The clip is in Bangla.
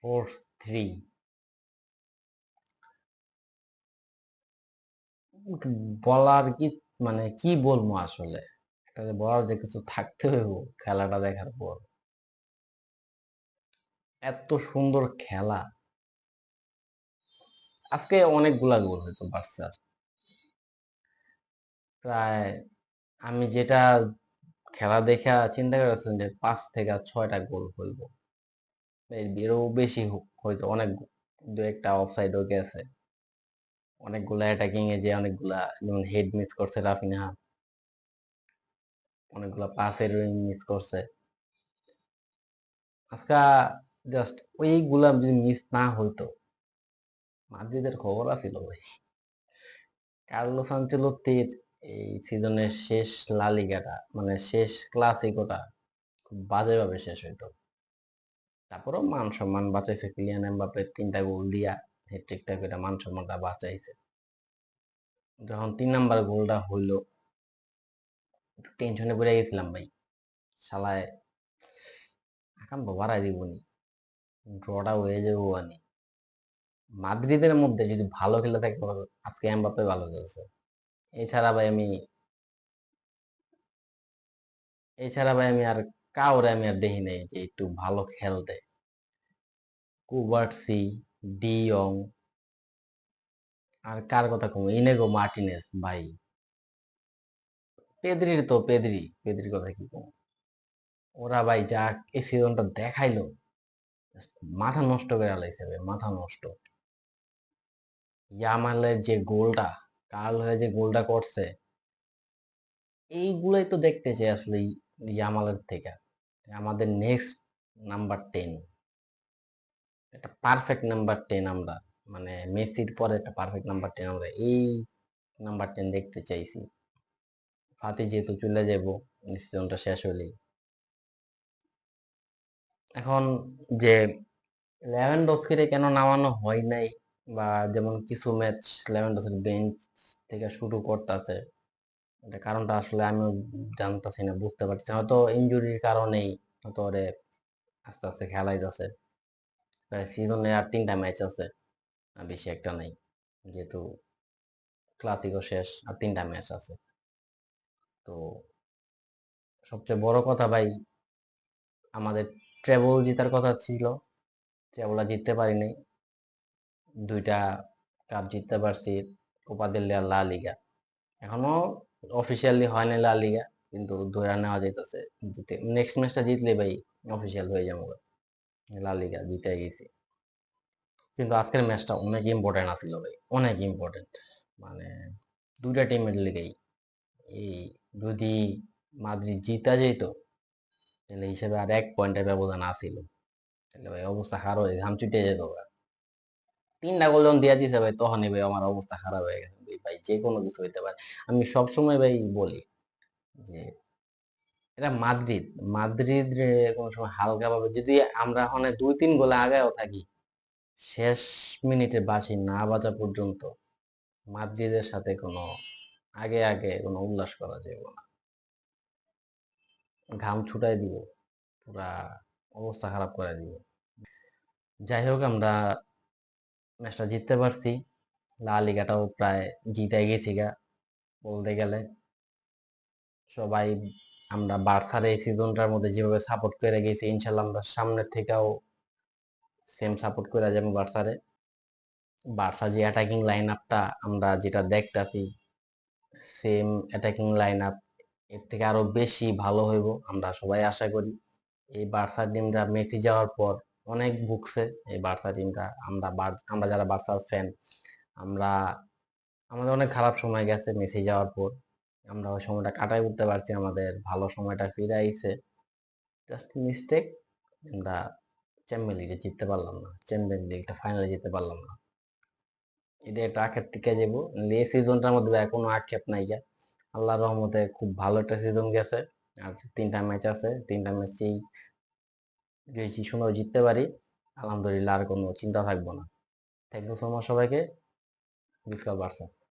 4-3। বলার কি, মানে কি বলবো আসলে, এটা যে বলার যে কিছু থাকতে হইব খেলাটা দেখার পর। এত সুন্দর খেলা। আজকে অনেকগুলা গোল হইতো বার্সার, প্রায় আমি যেটা খেলা দেখা চিন্তা করেছিলাম যে 5 থেকে 6টা গোল হইব, এরও বেশি হয়তো, অনেক দু একটা অফসাইডও গেছে, অনেকগুলা অ্যাটাকিং এ যে অনেকগুলা, যেমন হেড মিস করছে রাফিনহা, অনেকগুলা পাসের মিস করছে আজকা। জাস্ট ওইগুলা যদি মিস না হইতো, মাদ্রিদের খবর আছিল ভাই। কার্লোস আনচেলত্তির এই সিজনের শেষ লা লিগাটা, মানে শেষ ক্লাসিকোটা খুব বাজেভাবে শেষ হইতো। তারপরেও মান সম্মান বাঁচাইছে, কিলিয়ান এমবাপ্পে 3টা গোল দিয়া হ্যাটট্রিকটা করে মান সম্মানটা বাঁচাইছে। যখন 3 নাম্বার গোলটা হইলো, একটু টেনশনে পড়ে গেছিলাম ভাই, শালায় আকাম বাড়াই দিবনি, ড্রটা হয়ে যাবো আনি। মাদ্রিদের মধ্যে যদি ভালো খেলে থাকে, আজকে এমবাপ্পে ভালো খেলছে। এছাড়া ভাই আমি এছাড়া ভাই আমি আর কাউরে আমি আর দেখি নাই যে একটু ভালো খেলতে। কুবার্সি, ডিয়ং, আর কার কথা কম, ইনেগো মার্টিনেজ ভাই, পেদ্রির কথা কি কম। ওরা ভাই যা এই সিজনটা দেখাইলো, মাথা নষ্ট করে আলাইছে ভাই, মাথা নষ্ট। ইয়ামালের যে গোলটা, কার্ল হয়ে যে গোলটা করছে, এইগুলাই তো দেখতে চাই আসলে ইয়ামালের থেকে। আমাদের নেক্সট নাম্বার 10, একটা পারফেক্ট নাম্বার 10 আমরা, মানে মেসির পরে একটা পারফেক্ট নাম্বার 10 আমরা এই নাম্বার 10 দেখতে চাইছি। ফাতি যেহেতু চলে যাব সিজনটা শেষ হলেই, এখন যে লেভানডস্কিরে কেন নামানো হয় নাই, বা যেমন কিছু ম্যাচ লেভানডস্কির বেঞ্চ থেকে শুরু করতেছে, এটা কারণটা আসলে আমিও জানতেছি না, বুঝতে পারছি না। হয়তো ইনজুরির কারণেই হয়তো ওরে আস্তে আস্তে খেলাইতেছে। প্রায় সিজনে আর 3টা ম্যাচ আছে, আর বেশি একটা নাই, যেহেতু ক্লাসিকও শেষ, আর 3টা ম্যাচ আছে। তো সবচেয়ে বড় কথা ভাই, আমাদের ট্রেবল জেতার কথা ছিল, ট্রেবলটা জিততে পারিনি। 2টা কাপ জিততে পারছি, কোপা দেল রে আর লা লিগা। এখনো অফিসিয়ালি হয় না লা লিগা, কিন্তু ধরে নেওয়া যাইতেছে জিতে, নেক্সট ম্যাচটা জিতলে ভাই অফিসিয়াল হয়ে যাবো, লা লিগা জিতে গেছি। কিন্তু আজকের ম্যাচটা অনেক ইম্পর্টেন্ট আছিল ভাই, অনেক ইম্পর্টেন্ট, মানে 2টা টিমের লিগেই। এই যদি মাদ্রিদ জিতা যেত, তাহলে হিসেবে আর 1 পয়েন্টের ব্যবধান আছিল, তাহলে ভাই অবস্থা খারাপ হয়ে ঘাম ছুটে যেত ভাই। 3টা গোল যখন দিয়ে দিছে ভাই, তখনই ভাই আমার অবস্থা খারাপ হয়ে গেছে ভাই, যে কোনো কিছু হইতে পারে। আমি সবসময় ভাই বলি যে এটা মাদ্রিদ, মাদ্রিদ রে কোনো সময় হালকা ভাবে যদি আমরা ওখানে 2-3 গোলে আগেও থাকি, শেষ মিনিটে বাঁশি না বাজা পর্যন্ত মাদ্রিদের সাথে কোনো আগে আগে কোনো উল্লাস করা যাবে না, ঘাম ছুটাই দিব, পুরা অবস্থা খারাপ করে দিব। যাই হোক, আমরা ম্যাচটা জিততে পারছি, লা লিগাটাও প্রায় জিতে গেছি গা বলতে গেলে। সবাই আমরা বার্সার এই সিজনটার মধ্যে যেভাবে সাপোর্ট করে গেছি, ইনশাল্লাহ আমরা সামনের থেকেও সেম সাপোর্ট করে যাবো বার্সারে। বার্সা যে অ্যাটাকিং লাইন আপটা আমরা যেটা দেখতাছি, সেম অ্যাটাকিং লাইন আপ এর থেকে আরো বেশি ভালো হইব আমরা সবাই আশা করি। এই বার্সা টিমটা মেসি যাওয়ার পর অনেক ভুগছে, এই বার্সা টিমটা। আমরা যারা বার্সার ফ্যান, আমরা আমাদের অনেক খারাপ সময় গেছে মেসি যাওয়ার পর, আমরা ওই সময়টা কাটাই উঠতে পারছি, আমাদের ভালো সময়টা ফিরে আইছে। জাস্ট মিস্টেক, আমরা চ্যাম্পিয়ন লিগে জিততে পারলাম না, চ্যাম্পিয়ন লিগটা ফাইনালে জিততে পারলাম না, এটা একটা আক্ষেপ থেকে যাবো। এই সিজনটার মধ্যে ভাই কোনো আক্ষেপ নাই গা, আল্লাহর রহমতে খুব ভালো একটা সিজন গেছে। আর 3টা ম্যাচ আছে, 3টা ম্যাচেই যদি সুন্দর জিততে পারি, আলহামদুলিল্লাহ, আর কোনো চিন্তা থাকবো না। থ্যাংক ইউ সো মাচ সবাইকে। বিস্কাল বার্সা।